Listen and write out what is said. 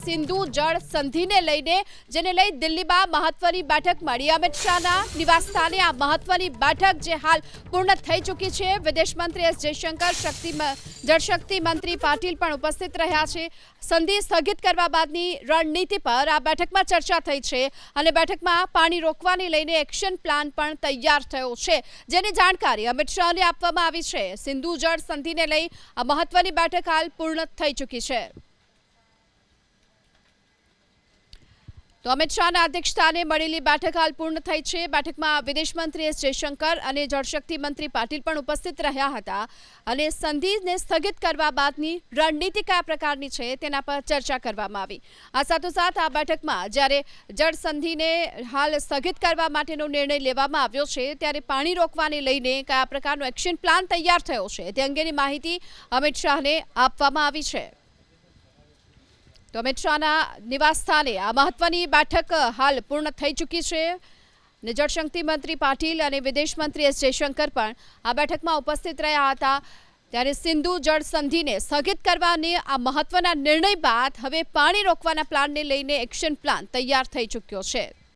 સિંધુ જળ સંધિને લઈને, જેને લઈ દિલ્હીમાં મહત્વની બેઠક મળી. અમિત શાહના નિવાસસ્થાને આ મહત્વની બેઠક જે હાલ પૂર્ણ થઈ ચૂકી છે. વિદેશ મંત્રી એસ જયશંકર, જળશક્તિ મંત્રી પાટીલ પણ ઉપસ્થિત રહ્યા છે. સંધિ સ્થગિત કરવા બાદની રણનીતિ પર આ બેઠકમાં ચર્ચા થઈ છે અને બેઠકમાં પાણી રોકવાને લઈને એક્શન પ્લાન પણ તૈયાર થયો છે, જેની જાણકારી અમિત શાહને આપવામાં આવી છે. સિંધુ જળ સંધિને લઈ આ મહત્વની બેઠક હાલ પૂર્ણ થઈ ચૂકી છે. તો અમિત શાહના અધ્યક્ષસ્થાને મળેલી બેઠક હાલ પૂર્ણ થઈ છે. બેઠકમાં વિદેશ મંત્રી એસ જયશંકર અને જળશક્તિ મંત્રી પાટીલ પણ ઉપસ્થિત રહ્યા હતા અને સંધિને સ્થગિત કરવા બાદની રણનીતિ કયા પ્રકારની છે તેના પર ચર્ચા કરવામાં આવી. આ સાથોસાથ આ બેઠકમાં જ્યારે જળ સંધિને હાલ સ્થગિત કરવા માટેનો નિર્ણય લેવામાં આવ્યો છે, ત્યારે પાણી રોકવાને લઈને કયા પ્રકારનો એક્શન પ્લાન તૈયાર થયો છે તે અંગેની માહિતી અમિત શાહને આપવામાં આવી છે. તો અમિત શાહના નિવાસસ્થાને આ મહત્વની બેઠક હાલ પૂર્ણ થઈ ચૂકી છે. જળશક્તિ મંત્રી પાટીલ અને વિદેશ મંત્રી એસ જયશંકર પણ આ બેઠકમાં ઉપસ્થિત રહ્યા હતા. ત્યારે સિંધુ જળ સંધિને સ્થગિત કરવાની આ મહત્વના નિર્ણય બાદ હવે પાણી રોકવાના પ્લાનને લઈને એક્શન પ્લાન તૈયાર થઈ ચૂક્યો છે.